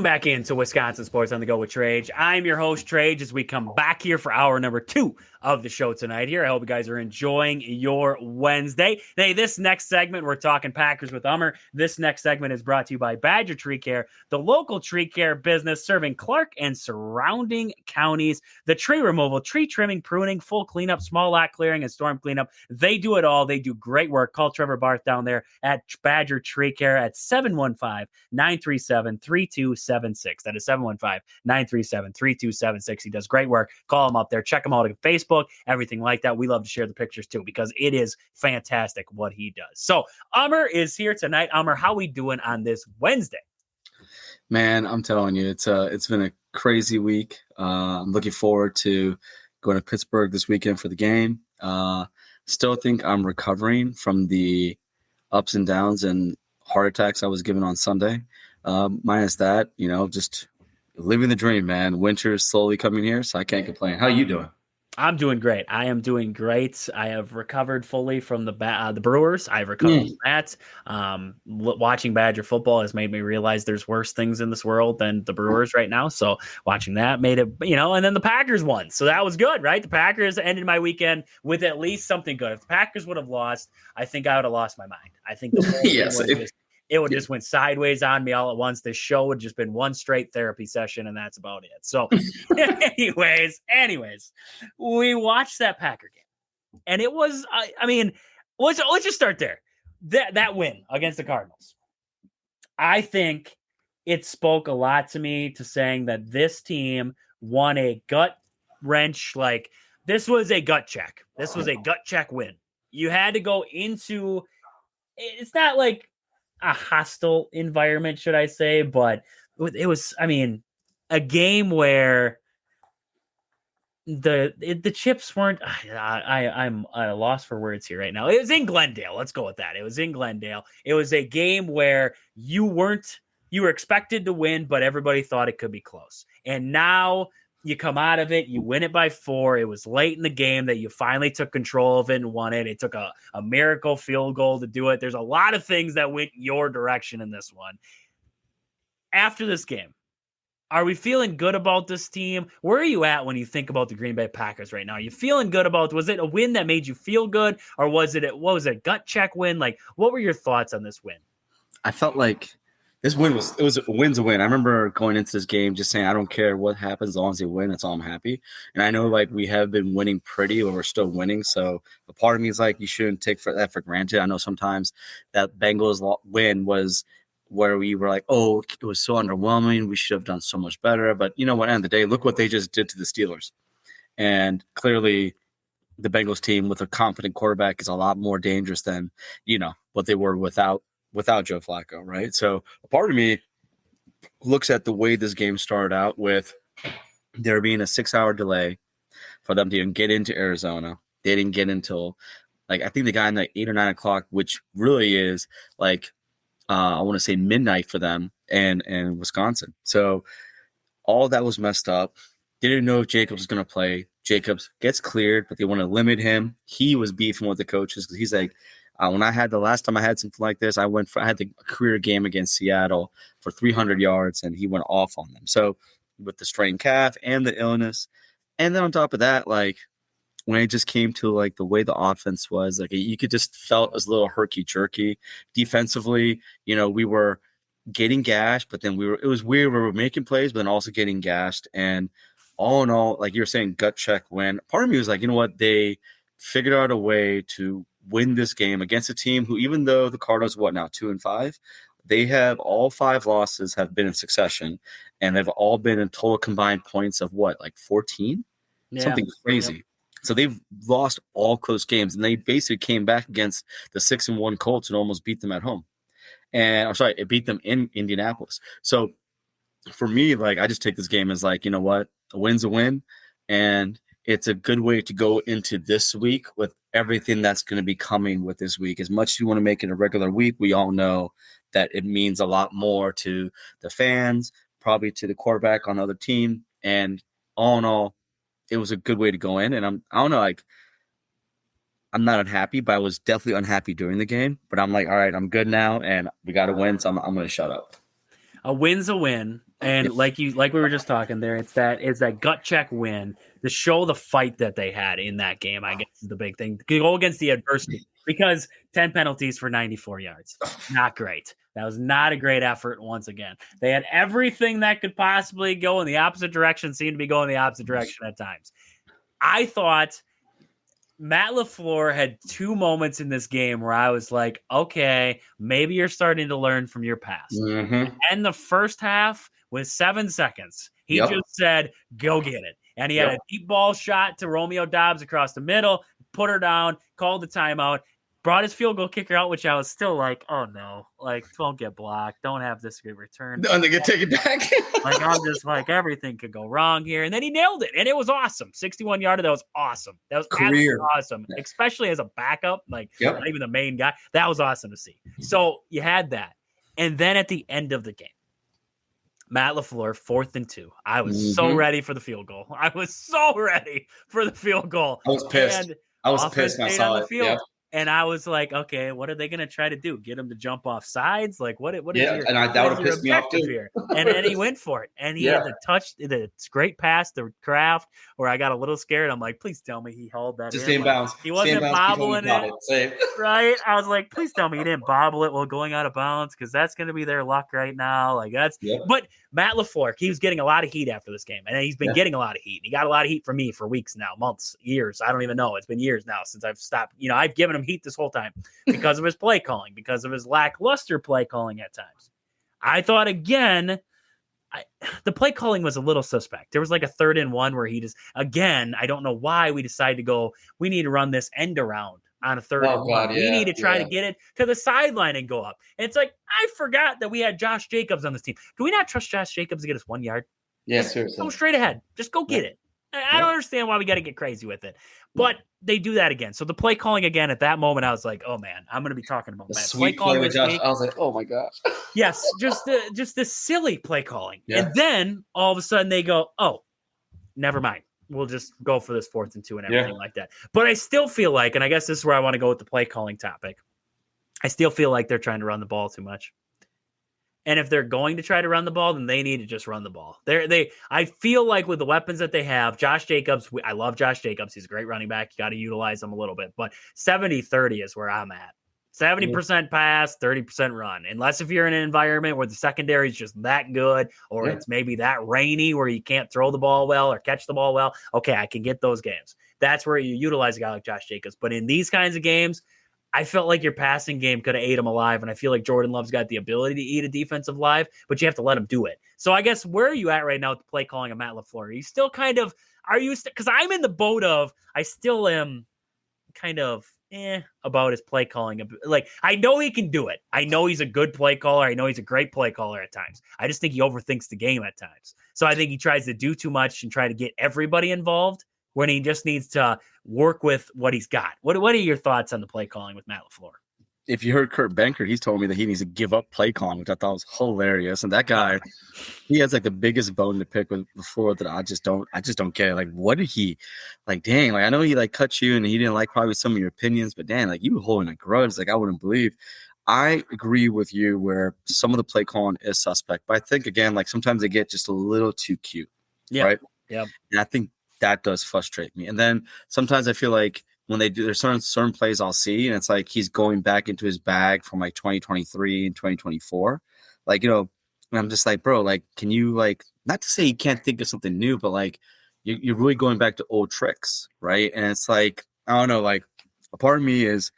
Back into Wisconsin Sports on the Go with Trage. I'm your host, Trage, as we come back here for hour number 2 of the show tonight here. I hope you guys are enjoying your Wednesday. Hey, this next segment, we're talking Packers with Ummer. This next segment is brought to you by Badger Tree Care, the local tree care business serving Clark and surrounding counties. The tree removal, tree trimming, pruning, full cleanup, small lot clearing, and storm cleanup. They do it all. They do great work. Call Trevor Barth down there at Badger Tree Care at 715-937-3276. That is 715-937-3276. He does great work. Call him up there. Check him out on Facebook, everything like that. We love to share the pictures too because it is fantastic what he does. So Ummer is here tonight. Ummer, how we doing on this Wednesday? Man, I'm telling you, it's been a crazy week. I'm looking forward to going to Pittsburgh this weekend for the game. Still think I'm recovering from the ups and downs and heart attacks I was given on Sunday. Minus that, just living the dream, man. Winter is slowly coming here, so I can't complain. How are you doing? I'm doing great. I am doing great. I have recovered fully from the Brewers. I've recovered from that. Watching Badger football has made me realize there's worse things in this world than the Brewers right now. So watching that made it, and then the Packers won. So that was good, right? The Packers ended my weekend with at least something good. If the Packers would have lost, I think I would have lost my mind. I think the whole yes, it would just went sideways on me all at once. This show would just been one straight therapy session, and that's about it. So anyways, we watched that Packer game. And it was, let's just start there. That win against the Cardinals. I think it spoke a lot to me to saying that this team won a gut wrench. Like, this was a gut check. This was a gut check win. You had to go into, it's not like a hostile environment, should I say, but it was, a game where the chips weren't. I'm at a loss for words here right now. It was in Glendale. Let's go with that. It was in Glendale. It was a game where you were expected to win, but everybody thought it could be close. And now you come out of it, you win it by 4. It was late in the game that you finally took control of it and won it. It took a miracle field goal to do it. There's a lot of things that went your direction in this one. After this game, are we feeling good about this team? Where are you at when you think about the Green Bay Packers right now? Are you feeling good about, was it a win that made you feel good? Or was it a gut check win? Like, what were your thoughts on this win? I felt like this was a win's a win. I remember going into this game just saying, I don't care what happens as long as they win. That's all I'm happy. And I know we have been winning pretty, but we're still winning. So a part of me is like, you shouldn't take that for granted. I know sometimes that Bengals win was where we were like, oh, it was so underwhelming. We should have done so much better. But you know what? At the end of the day, look what they just did to the Steelers. And clearly the Bengals team with a competent quarterback is a lot more dangerous than, what they were without Joe Flacco, right? So a part of me looks at the way this game started out with there being a 6-hour delay for them to even get into Arizona. They didn't get until, I think they got in 8 or 9 o'clock, which really is I want to say midnight for them and Wisconsin. So all that was messed up. They didn't know if Jacobs was going to play. Jacobs gets cleared, but they want to limit him. He was beefing with the coaches because he's like, when I had the last time I had something like this, I had the career game against Seattle for 300 yards, and he went off on them. So with the strained calf and the illness, and then on top of that, when it just came to the way the offense was, you could just felt as a little herky jerky defensively. We were getting gashed, but then it was weird. We were making plays, but then also getting gashed. And all in all, like you're saying, gut check win. Part of me was like, you know what? They figured out a way to win this game against a team who, even though the Cardinals are 2-5, they have all 5 losses have been in succession, and they've all been in total combined points of 14? Yeah. Something crazy. Yep. So they've lost all close games, and they basically came back against the 6-1 Colts and almost beat them at home. And I'm sorry, it beat them in Indianapolis. So for me, I just take this game as you know what, a win's a win, and it's a good way to go into this week with everything that's going to be coming with this week. As much as you want to make it a regular week, we all know that it means a lot more to the fans, probably to the quarterback on the other team, and all in all, it was a good way to go in. And I don't know, I'm not unhappy, but I was definitely unhappy during the game. But I'm like, all right, I'm good now, and we got to win, so I'm going to shut up. A win's a win. And like we were just talking there, it's that gut check win to show the fight that they had in that game. I guess is the big thing. To go against the adversity because 10 penalties for 94 yards, not great. That was not a great effort. Once again, they had everything that could possibly go in the opposite direction. Seemed to be going the opposite direction at times. I thought Matt LaFleur had two moments in this game where I was like, okay, maybe you're starting to learn from your past. Mm-hmm. And the first half with 7 seconds, he just said, go get it. And he had a deep ball shot to Romeo Doubs across the middle, put her down, called the timeout, brought his field goal kicker out, which I was still like, oh no, like don't get blocked, don't have this great return. And they get taken back. Like I'm just like everything could go wrong here, and then he nailed it, and it was awesome. 61-yarder, that was awesome. That was career awesome, especially as a backup, like not even the main guy. That was awesome to see. So you had that, and then at the end of the game, Matt LaFleur, 4th and 2. I was so ready for the field goal. I was so ready for the field goal. I was pissed. I was pissed when I saw it. Yeah. And I was like, okay, what are they going to try to do? Get him to jump off sides? Like, what is your, and that would have pissed me off too. Here? And then he went for it. And he had the touch, the great pass to Kraft, where I got a little scared. I'm like, please tell me he held that. Just stay in bounds. He wasn't bobbling it. Right? I was like, please tell me he didn't bobble it while going out of bounds, because that's going to be their luck right now. Like that's But Matt LaFleur, he was getting a lot of heat after this game. And he's been getting a lot of heat. He got a lot of heat from me for weeks now, months, years. I don't even know. It's been years now since I've stopped. I've given him heat this whole time because of his play calling, because of his lackluster play calling at times. I thought again, the play calling was a little suspect. There was like a 3rd and 1 where he just, again, I don't know why we decided to go, we need to run this end around on a 3rd and 1. We need to try to get it to the sideline and go up. And it's like, I forgot that we had Josh Jacobs on this team. Do we not trust Josh Jacobs to get us 1 yard? Yeah, seriously. Go straight ahead. Just go get it. I don't understand why we got to get crazy with it, but they do that again. So the play calling again at that moment, I was like, "Oh man, I'm going to be talking about that play calling with Josh." I was like, "Oh my gosh!" Yes, just the silly play calling, and then all of a sudden they go, "Oh, never mind. We'll just go for this 4th and 2 and everything like that." But I still feel like, and I guess this is where I want to go with the play calling topic. I still feel like they're trying to run the ball too much. And if they're going to try to run the ball, then they need to just run the ball. I feel like with the weapons that they have, Josh Jacobs, I love Josh Jacobs. He's a great running back. You got to utilize him a little bit. But 70-30 is where I'm at. 70% pass, 30% run. Unless if you're in an environment where the secondary is just that good, or it's maybe that rainy where you can't throw the ball well or catch the ball well. Okay, I can get those games. That's where you utilize a guy like Josh Jacobs. But in these kinds of games, I felt like your passing game could have ate him alive, and I feel like Jordan Love's got the ability to eat a defensive live, but you have to let him do it. So I guess where are you at right now with the play calling of Matt LaFleur? Are you still kind of – because I'm in the boat of I still am kind of about his play calling. Like, I know he can do it. I know he's a good play caller. I know he's a great play caller at times. I just think he overthinks the game at times. So I think he tries to do too much and try to get everybody involved when he just needs to work with what he's got. What are your thoughts on the play calling with Matt LaFleur? If you heard Kurt Benkert, he's told me that he needs to give up play calling, which I thought was hilarious. And that guy, he has like the biggest bone to pick with LaFleur that I just don't get. Like, what did he like? Dang, like I know he like cut you and he didn't like probably some of your opinions, but dang, like you were holding a grudge. Like I wouldn't believe. I agree with you where some of the play calling is suspect, but I think again, like sometimes they get just a little too cute. Yeah. Right. Yeah. And I think that does frustrate me. And then sometimes I feel like when they do, there's certain plays I'll see, and it's like he's going back into his bag from like 2023 and 2024. Like, and I'm just like, bro, like, can you like, not to say you can't think of something new, but like you're really going back to old tricks, right? And it's like, I don't know, like a part of me is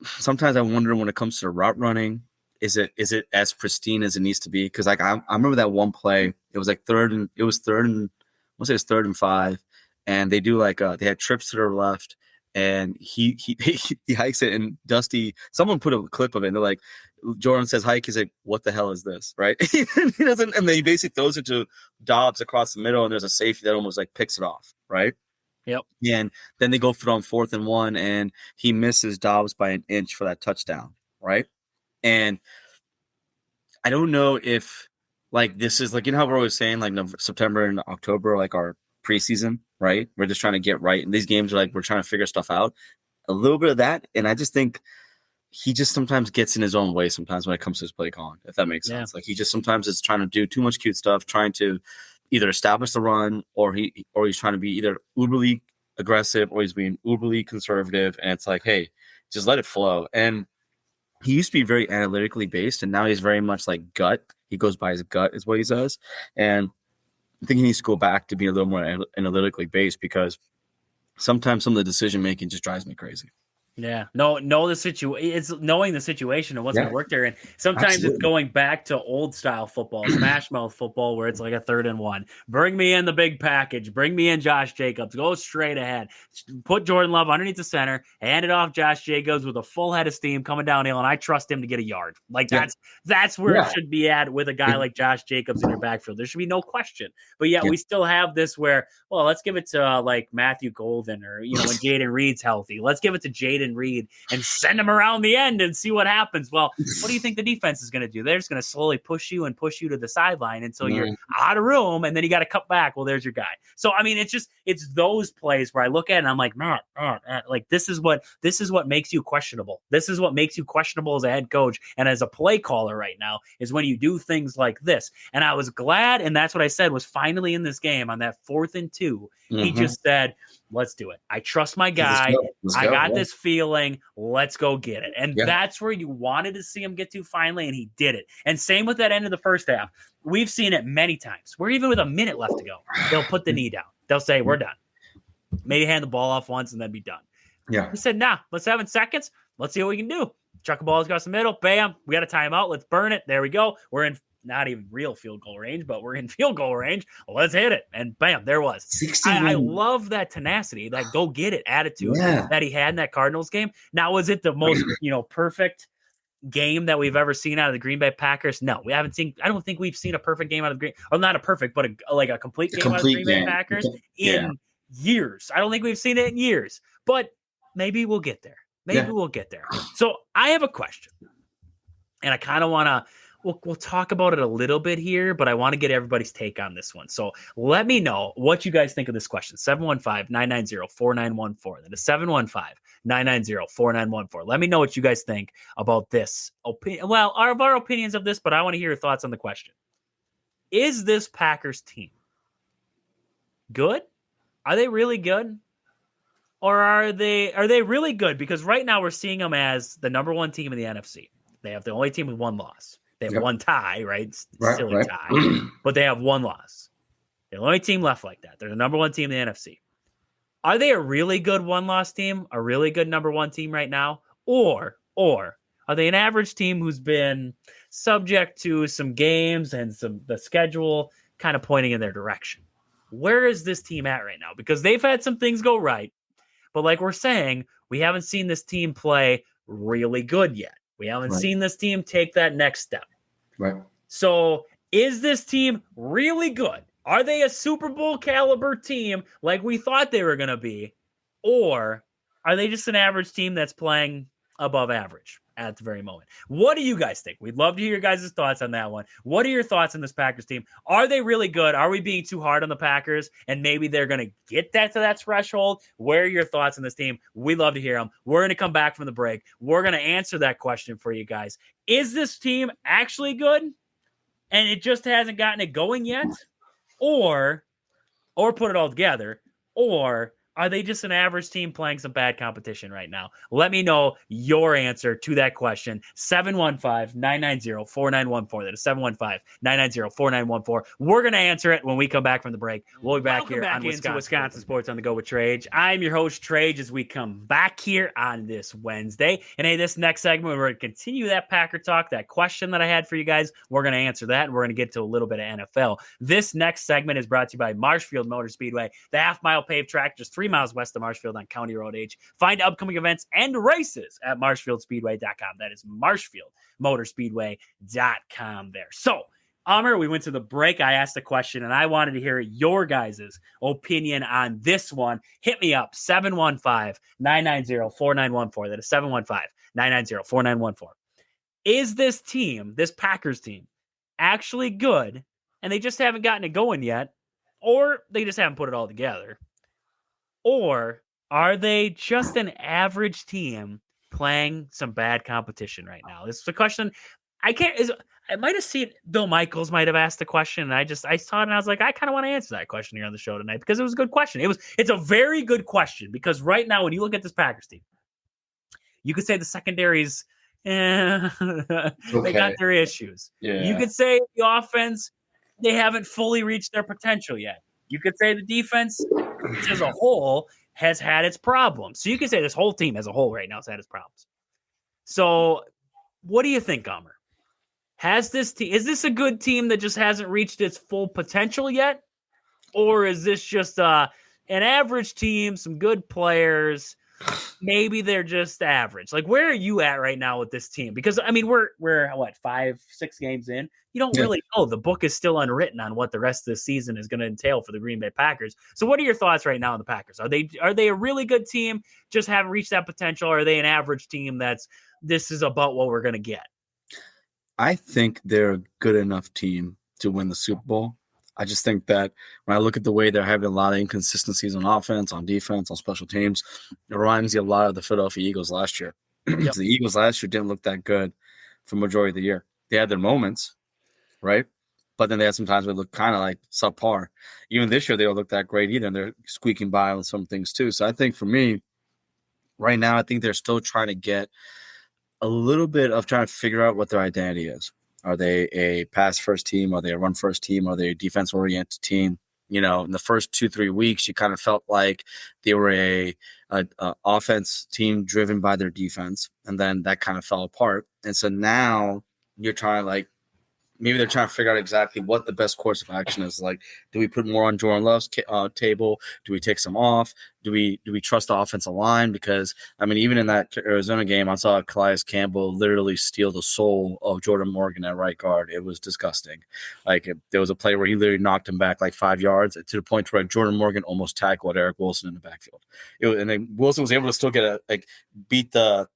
sometimes I wonder when it comes to route running, is it as pristine as it needs to be? Because like I remember that one play, it was 3rd and 5, and they do like they had trips to their left, and he hikes it, and Dusty, someone put a clip of it, and they're like, Jordan says hike, he's like, what the hell is this, right? He doesn't, and then he basically throws it to Dobbs across the middle, and there's a safety that almost like picks it off, right? Yep. And then they go for it on 4th and 1, and he misses Dobbs by an inch for that touchdown, right? And I don't know if like this is like, how we're always saying like September and October, like our preseason, right? We're just trying to get right. And these games are like, we're trying to figure stuff out. A little bit of that. And I just think he just sometimes gets in his own way sometimes when it comes to his play calling, if that makes sense. Like he just sometimes is trying to do too much cute stuff, trying to either establish the run or he's trying to be either uberly aggressive or he's being uberly conservative. And it's like, hey, just let it flow. And he used to be very analytically based, and now he's very much like gut. He goes by his gut is what he says. And I think he needs to go back to be a little more analytically based because sometimes some of the decision making just drives me crazy. Yeah, know the situation. It's knowing the situation and what's going to work there. And sometimes it's going back to old style football, smash mouth football, where it's like a 3rd and 1. Bring me in the big package. Bring me in Josh Jacobs. Go straight ahead. Put Jordan Love underneath the center. Hand it off Josh Jacobs with a full head of steam coming downhill, and I trust him to get a yard. Like that's where it should be at with a guy like Josh Jacobs in your backfield. There should be no question. But yet we still have this where, well, let's give it to like Matthew Golden or when Jaden Reed's healthy. Let's give it to Jaden Reed and send him around the end and see what happens. Well, what do you think the defense is going to do? They're just going to slowly push you to the sideline until you're out of room, and then you got to cut back. Well, there's your guy. So I mean, it's those plays where I look at it and I'm like, man, like this is what makes you questionable. This is what makes you questionable as a head coach and as a play caller right now is when you do things like this. And I was glad, and that's what I said was finally in this game on that 4th and 2. He just said, let's do it. I trust my guy. I got this feeling. Let's go get it. And that's where you wanted to see him get to finally, and he did it. And same with that end of the first half. We've seen it many times where even with a minute left to go, they'll put the knee down. They'll say, we're done. Maybe hand the ball off once and then be done. Yeah. He said, nah, let's 7 seconds. Let's see what we can do. Chuck the ball across the middle. Bam. We got a timeout. Let's burn it. There we go. We're in not even real field goal range, but we're in field goal range. Let's hit it. And bam, there was. I love that tenacity, that go get it attitude that he had in that Cardinals game. Now, was it the most, perfect game that we've ever seen out of the Green Bay Packers? No, we haven't seen. I don't think we've seen a perfect game out of the not a perfect, but a complete game out of the Green Bay Packers in years. I don't think we've seen it in years, but maybe we'll get there. We'll get there. So I have a question, and I kind of want to. We'll talk about it a little bit here, but I want to get everybody's take on this one. So let me know what you guys think of this question. 715-990-4914. That is 715-990-4914. Let me know what you guys think about this opinion. Well, our opinions of this, but I want to hear your thoughts on the question. Is this Packers team good? Are they really good? Or are they really good? Because right now we're seeing them as the number 1 team in the NFC. They have the only team with 1 loss. They have 1 tie, right? Silly tie. But they have 1 loss. They're the only team left like that. They're the number 1 team in the NFC. Are they a really good 1-loss team? A really good number 1 team right now? Or are they an average team who's been subject to some games and the schedule kind of pointing in their direction? Where is this team at right now? Because they've had some things go right. But like we're saying, we haven't seen this team play really good yet. We haven't seen this team take that next step. Right. So is this team really good? Are they a Super Bowl caliber team like we thought they were going to be? Or are they just an average team that's playing above average at the very moment? What do you guys think? We'd love to hear your guys' thoughts on that one. What are your thoughts on this Packers team? Are they really good? Are we being too hard on the Packers? And maybe they're going to get that to that threshold? Where are your thoughts on this team? We'd love to hear them. We're going to come back from the break. We're going to answer that question for you guys. Is this team actually good? And it just hasn't gotten it going yet? Or put it all together? Or are they just an average team playing some bad competition right now? Let me know your answer to that question. 715-990-4914. That is 715-990-4914. We're going to answer it when we come back from the break. We'll be back here on Wisconsin Sports on the Go with Trage. I'm your host, Trage, as we come back here on this Wednesday. And hey, this next segment, we're going to continue that Packer talk, that question that I had for you guys. We're going to answer that, and we're going to get to a little bit of NFL. This next segment is brought to you by Marshfield Motor Speedway, the half-mile paved track just 3 miles west of Marshfield on County Road H. Find upcoming events and races at marshfieldspeedway.com. That is marshfieldmotorspeedway.com there. So, Amr, we went to the break. I asked a question, and I wanted to hear your guys' opinion on this one. Hit me up, 715-990-4914. That is 715-990-4914. Is this team, this Packers team, actually good, and they just haven't gotten it going yet, or they just haven't put it all together? Or are they just an average team playing some bad competition right now? This is a question I can't. I might have seen Bill Michaels might have asked the question, and I saw it and I was like, I kind of want to answer that question here on the show tonight because it was a good question. It's a very good question because right now when you look at this Packers team, you could say the secondaries, they got their issues. Yeah. You could say the offense, they haven't fully reached their potential yet. You could say the defense as a whole has had its problems. So you could say this whole team as a whole right now has had its problems. So what do you think, Gomer? Is this a good team that just hasn't reached its full potential yet? Or is this just an average team, some good players? Maybe they're just average. Like, where are you at right now with this team? Because I mean, we're what, 5-6 games in. You don't really know. The book is still unwritten on what the rest of the season is going to entail for the Green Bay Packers. So, what are your thoughts right now on the Packers? Are they a really good team? Just haven't reached that potential? Or are they an average team this is about what we're going to get? I think they're a good enough team to win the Super Bowl. I just think that when I look at the way they're having a lot of inconsistencies on offense, on defense, on special teams, it reminds me a lot of the Philadelphia Eagles last year. Yep. The Eagles last year didn't look that good for majority of the year. They had their moments, right? But then they had some times where it looked kind of like subpar. Even this year, they don't look that great either, and they're squeaking by with some things too. So I think for me, right now, I think they're still trying to get a little bit of trying to figure out what their identity is. Are they a pass-first team? Are they a run-first team? Are they a defense-oriented team? You know, in the first 2-3 weeks, you kind of felt like they were a offense team driven by their defense, and then that kind of fell apart. And so now you're trying to maybe they're trying to figure out exactly what the best course of action is. Like, do we put more on Jordan Love's table? Do we take some off? Do we trust the offensive line? Because, I mean, even in that Arizona game, I saw Calais Campbell literally steal the soul of Jordan Morgan at right guard. It was disgusting. There was a play where he literally knocked him back 5 yards to the point where Jordan Morgan almost tackled Eric Wilson in the backfield. And then Wilson was able to still get beat the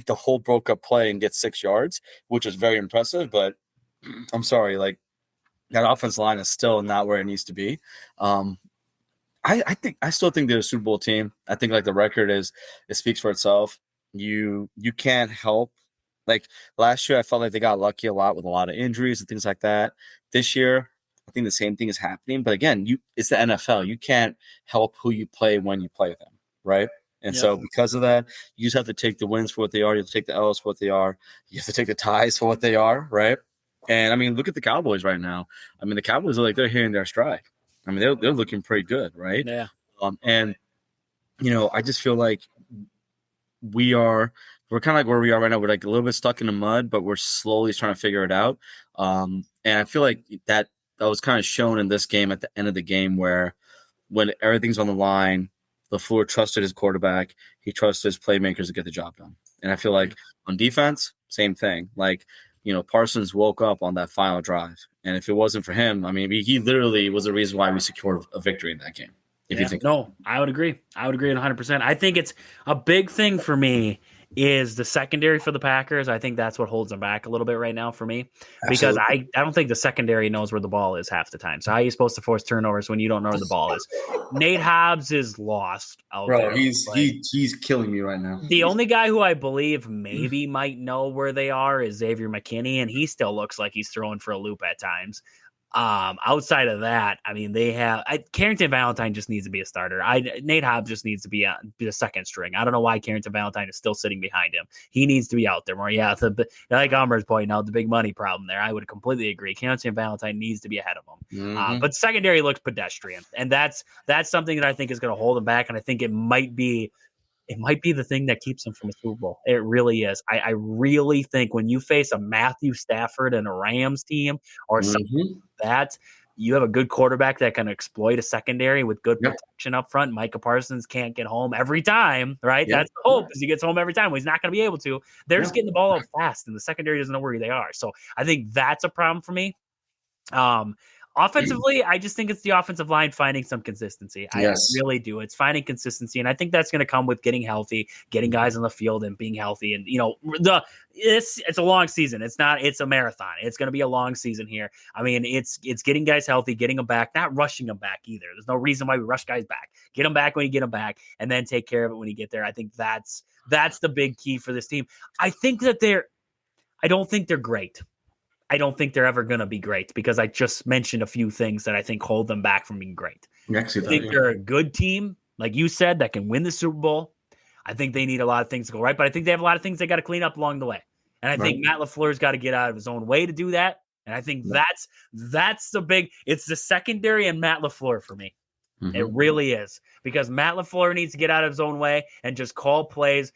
whole broke up play and get 6 yards, which was very impressive. But I'm sorry, that offensive line is still not where it needs to be. I still think they're a Super Bowl team. I think the record it speaks for itself. You can't help. Last year, I felt like they got lucky a lot with a lot of injuries and things like that. This year, I think the same thing is happening. But again, it's the NFL. You can't help who you play when you play them, right? And so because of that, you just have to take the wins for what they are. You have to take the L's for what they are. You have to take the ties for what they are, right? And, I mean, look at the Cowboys right now. I mean, the Cowboys are they're hitting their stride. I mean, they're looking pretty good, right? Yeah. And, I just feel like we're kind of where we are right now. We're a little bit stuck in the mud, but we're slowly trying to figure it out. And I feel like that was kind of shown in this game at the end of the game where when everything's on the line, LaFleur trusted his quarterback. He trusted his playmakers to get the job done. And I feel like on defense, same thing. Parsons woke up on that final drive. And if it wasn't for him, I mean, he literally was the reason why we secured a victory in that game. You think? No, I would agree. 100%. I think it's a big thing for me is the secondary for the Packers. I think that's what holds them back a little bit right now for me. Because I don't think the secondary knows where the ball is half the time. So how are you supposed to force turnovers when you don't know where the ball is? Nate Hobbs is lost out there. He's killing me right now. The only guy who I believe maybe might know where they are is Xavier McKinney, and he still looks like he's throwing for a loop at times. Outside of that, I mean, they have Carrington Valentine just needs to be a starter. Nate Hobbs just needs to be a second string. I don't know why Carrington Valentine is still sitting behind him. He needs to be out there more. Yeah, like Amber's pointing out, the big money problem there. I would completely agree. Carrington Valentine needs to be ahead of him. Mm-hmm. But secondary looks pedestrian, and that's something that I think is going to hold him back. And I think it might be the thing that keeps him from a Super Bowl. It really is. I really think when you face a Matthew Stafford and a Rams team or something like that, you have a good quarterback that can exploit a secondary with good protection up front. Micah Parsons can't get home every time, right? That's the hope, is he gets home every time. Well, he's not going to be able to. They're just getting the ball out fast, and the secondary doesn't know where they are. So I think that's a problem for me. Offensively, I just think it's the offensive line finding some consistency. I Yes. really do. It's finding consistency, and I think that's going to come with getting healthy, getting guys on the field, and being healthy. And it's a long season. It's a marathon. It's going to be a long season here. I mean, it's getting guys healthy, getting them back, not rushing them back either. There's no reason why we rush guys back. Get them back when you get them back, and then take care of it when you get there. I think that's the big key for this team. I don't think they're great. I don't think they're ever going to be great because I just mentioned a few things that I think hold them back from being great. I think they're a good team, like you said, that can win the Super Bowl. I think they need a lot of things to go right, but I think they have a lot of things they got to clean up along the way. And I think Matt LaFleur's got to get out of his own way to do that. And I think that's it's the secondary and Matt LaFleur for me. Mm-hmm. It really is, because Matt LaFleur needs to get out of his own way and just call plays.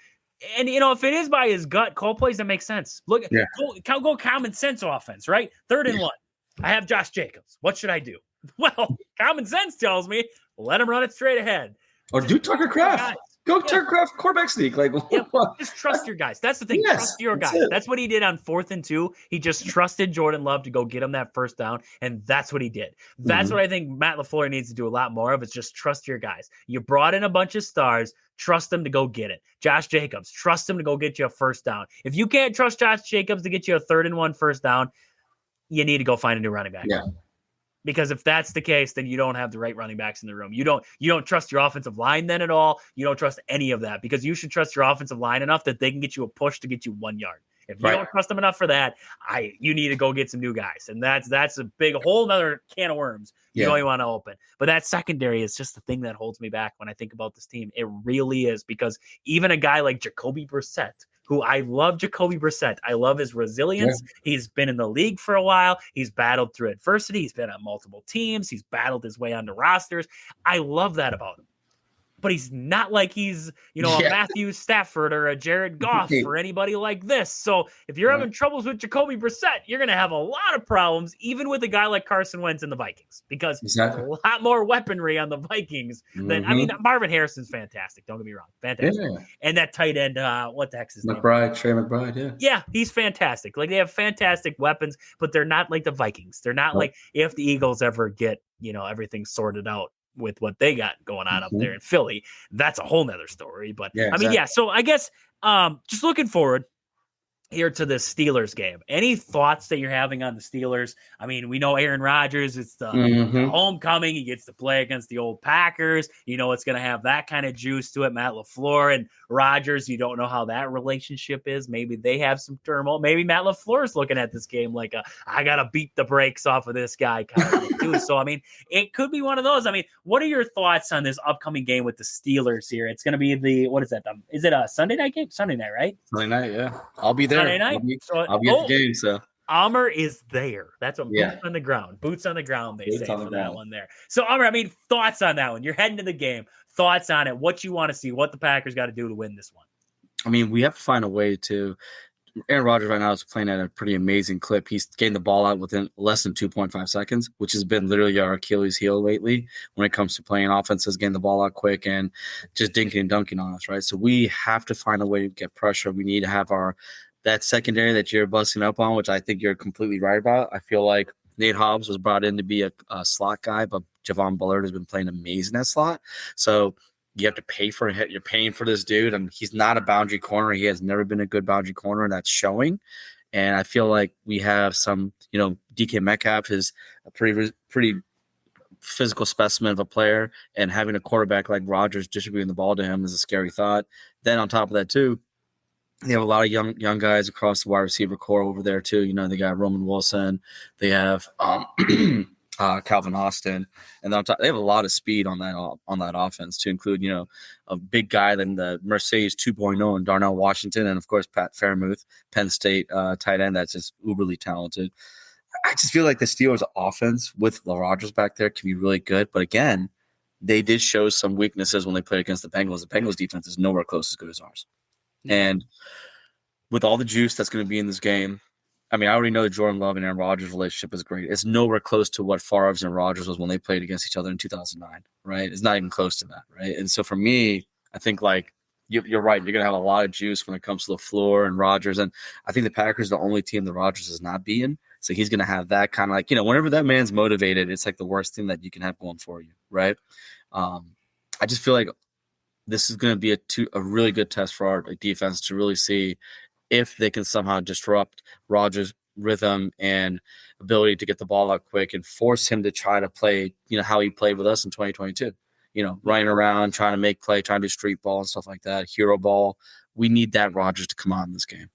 And, if it is by his gut, call plays that make sense. Look, go common sense offense, right? 3rd and 1. I have Josh Jacobs. What should I do? Well, common sense tells me let him run it straight ahead. Or do Tucker Kraft. Tucker Kraft quarterback sneak. Just trust your guys. That's the thing. Yes, trust your guys. That's what he did on 4th and 2. He just trusted Jordan Love to go get him that first down, and that's what he did. That's what I think Matt LaFleur needs to do a lot more of, is just trust your guys. You brought in a bunch of stars. Trust them to go get it. Josh Jacobs, trust him to go get you a first down. If you can't trust Josh Jacobs to get you a 3rd and 1 first down, you need to go find a new running back. Yeah. Because if that's the case, then you don't have the right running backs in the room. You don't trust your offensive line then at all. You don't trust any of that, because you should trust your offensive line enough that they can get you a push to get you 1 yard. If you don't trust them enough for that, you need to go get some new guys. And that's a whole nother can of worms you don't even want to open. But that secondary is just the thing that holds me back when I think about this team. It really is, because even a guy like Jacoby Brissett, who I love Jacoby Brissett. I love his resilience. Yeah. He's been in the league for a while. He's battled through adversity. He's been on multiple teams. He's battled his way onto rosters. I love that about him. But he's not like he's, a Matthew Stafford or a Jared Goff or anybody like this. So if you're having troubles with Jacoby Brissett, you're going to have a lot of problems, even with a guy like Carson Wentz and the Vikings, because there's a lot more weaponry on the Vikings than, Marvin Harrison's fantastic. Don't get me wrong. Fantastic. Yeah. And that tight end, what the heck's his name? Trey McBride, yeah. Yeah, he's fantastic. Like, they have fantastic weapons, but they're not like the Vikings. They're not like if the Eagles ever get, everything sorted out with what they got going on up there in Philly, that's a whole nother story. But so I guess just looking forward here to the Steelers game. Any thoughts that you're having on the Steelers? I mean, we know Aaron Rodgers, it's the homecoming. He gets to play against the old Packers. It's going to have that kind of juice to it. Matt LaFleur and Rodgers, you don't know how that relationship is. Maybe they have some turmoil. Maybe Matt LaFleur's looking at this game like I got to beat the brakes off of this guy kind of too. So, I mean, it could be one of those. I mean, what are your thoughts on this upcoming game with the Steelers here? It's going to be what is that? Is it a Sunday night game? Sunday night, right? Sunday night, yeah. I'll be there. Sunday night? I'll be at the game, so. Amr is there. That's what boots on the ground. Boots on the ground, they say for that one there. So, Amr, I mean, thoughts on that one? You're heading to the game. Thoughts on it? What you want to see? What the Packers got to do to win this one? I mean, we have to find a way to – Aaron Rodgers right now is playing at a pretty amazing clip. He's getting the ball out within less than 2.5 seconds, which has been literally our Achilles heel lately when it comes to playing offenses, getting the ball out quick and just dinking and dunking on us, right? So we have to find a way to get pressure. We need to have that secondary that you're busting up on, which I think you're completely right about. I feel like Nate Hobbs was brought in to be a slot guy, but Javon Bullard has been playing amazing at slot. So you have to pay for it. You're paying for this dude, and he's not a boundary corner. He has never been a good boundary corner, and that's showing. And I feel like we have some, DK Metcalf is a pretty physical specimen of a player, and having a quarterback like Rodgers distributing the ball to him is a scary thought. Then on top of that, too, they have a lot of young guys across the wide receiver core over there, too. They got Roman Wilson. They have Calvin Austin, and on top, they have a lot of speed on that offense to include, a big guy than the Mercedes 2.0 and Darnell Washington, and of course Pat Fairmouth, Penn State tight end that's just uberly talented. I just feel like the Steelers' offense with Rodgers back there can be really good, but again, they did show some weaknesses when they played against the Bengals. The Bengals' defense is nowhere close as good as ours, and with all the juice that's going to be in this game. I mean, I already know the Jordan Love and Aaron Rodgers relationship is great. It's nowhere close to what Favre's and Rodgers was when they played against each other in 2009, right? It's not even close to that, right? And so for me, I think you're right. You're going to have a lot of juice when it comes to LaFleur and Rodgers. And I think the Packers are the only team that Rodgers is not beaten. So he's going to have that kind of like, whenever that man's motivated, it's like the worst thing that you can have going for you, right? I just feel like this is going to be a really good test for our defense to really see if they can somehow disrupt Rodgers' rhythm and ability to get the ball out quick and force him to try to play, how he played with us in 2022. Running around, trying to make play, trying to do street ball and stuff like that, hero ball. We need that Rodgers to come on in this game.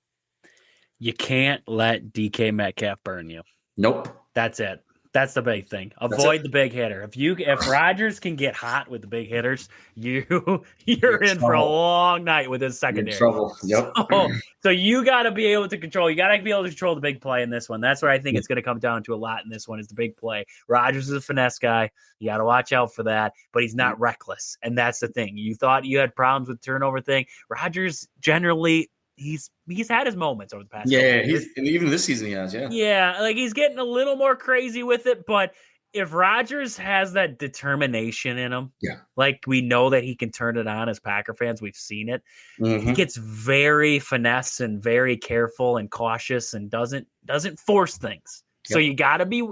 You can't let DK Metcalf burn you. Nope. That's it. That's the big thing. Avoid the big hitter. If Rodgers can get hot with the big hitters, you're in for a long night with his secondary. Trouble. Yep. So you got to be able to control. You got to be able to control the big play in this one. That's where I think it's going to come down to a lot in this one is the big play. Rodgers is a finesse guy. You got to watch out for that, but he's not reckless, and that's the thing. You thought you had problems with turnover thing. Rodgers generally. He's had his moments over the past. And even this season he has. Yeah, like he's getting a little more crazy with it. But if Rodgers has that determination in him, like we know that he can turn it on as Packer fans, we've seen it. He gets very finesse and very careful and cautious and doesn't force things. So you gotta be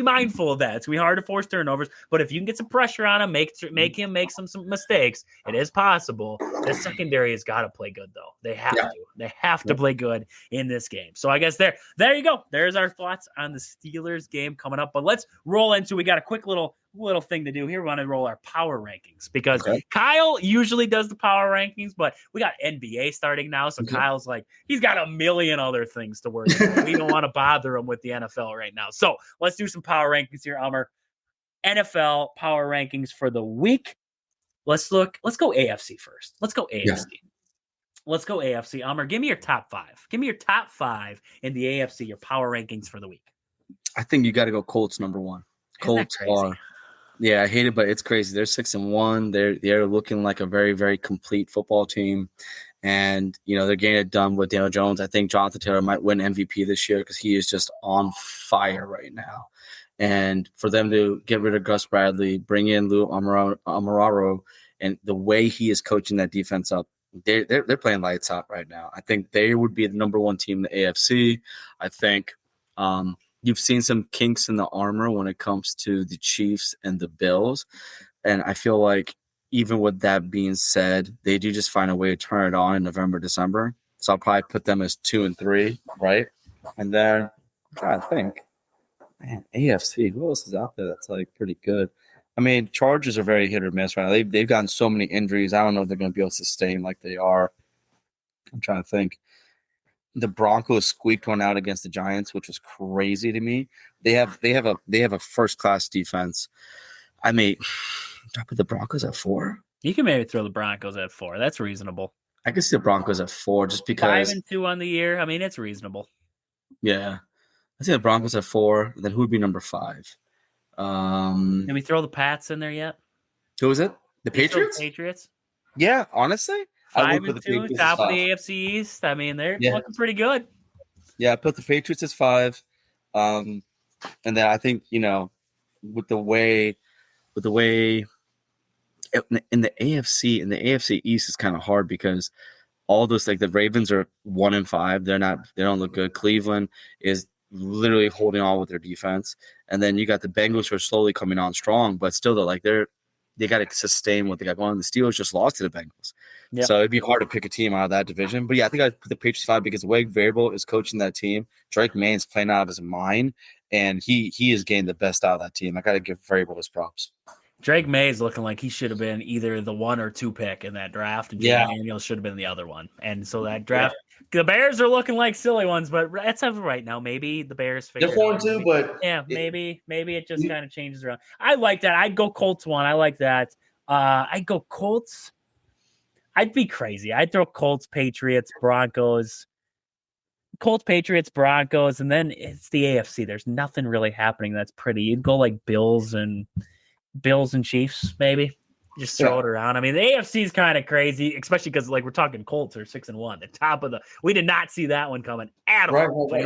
mindful of that. It's gonna be hard to force turnovers, but if you can get some pressure on him, make him make some mistakes, it is possible. The secondary has got to play good though. They have to play good in this game. So I guess there you go. There's our thoughts on the Steelers game coming up. But let's roll into. We got a quick little thing to do here. We want to roll our power rankings because Kyle usually does the power rankings, but we got NBA starting now. So Kyle's like, he's got a million other things to worry about. We don't want to bother him with the NFL right now. So let's do some power rankings here, Elmer. NFL power rankings for the week. Let's go AFC first. Let's go AFC. Elmer, give me your top five. Give me your top five in the AFC, your power rankings for the week. I think you got to go Colts number one. Colts are. Yeah, I hate it, but it's crazy. They're 6-1. They're looking like a very, very complete football team. And, they're getting it done with Daniel Jones. I think Jonathan Taylor might win MVP this year because he is just on fire right now. And for them to get rid of Gus Bradley, bring in Lou Amoraro, and the way he is coaching that defense up, they're playing lights out right now. I think they would be the number one team in the AFC. I think you've seen some kinks in the armor when it comes to the Chiefs and the Bills. And I feel like even with that being said, they do just find a way to turn it on in November, December. So I'll probably put them as 2 and 3, right? And then I think, man, AFC, who else is out there that's like pretty good? I mean, Chargers are very hit or miss right now. They've gotten so many injuries. I don't know if they're going to be able to sustain like they are. I'm trying to think. The Broncos squeaked one out against the Giants, which was crazy to me. They have a first class defense. I may put the Broncos at 4. You can maybe throw the Broncos at 4. That's reasonable. I can see the Broncos at 4 just because 5-2 on the year. I mean, it's reasonable. Yeah, I see the Broncos at 4. Then who would be number 5? Did we throw the Pats in there yet? Who is it? The Patriots? Patriots. Yeah, honestly. 5-2, top of the AFC East. I mean, they're looking pretty good. Yeah, I put the Patriots as 5. And then I think, with the way in the AFC East is kind of hard because all those, like the Ravens are 1-5. They don't look good. Cleveland is literally holding on with their defense. And then you got the Bengals who are slowly coming on strong, but still they got to sustain what they got going. The Steelers just lost to the Bengals. Yep. So it'd be hard to pick a team out of that division. But yeah, I think I'd put the Patriots 5 because the way Vrabel is coaching that team, Drake May's playing out of his mind, and he is getting the best out of that team. I got to give Vrabel his props. Drake May is looking like he should have been either the 1 or 2 pick in that draft, and Jay Daniels should have been the other one. And so that draft, the Bears are looking like silly ones, but that's right now. Maybe the Bears they're 4-2, but maybe it just kind of changes around. I like that. I'd go Colts 1. I like that. I'd go Colts. I'd be crazy. I'd throw Colts, Patriots, Broncos. Colts, Patriots, Broncos, and then it's the AFC. There's nothing really happening that's pretty. You'd go like Bills and Chiefs, maybe. Just throw it around. I mean, the AFC is kind of crazy, especially because like we're talking Colts are 6-1. The top of we did not see that one coming at all. Right.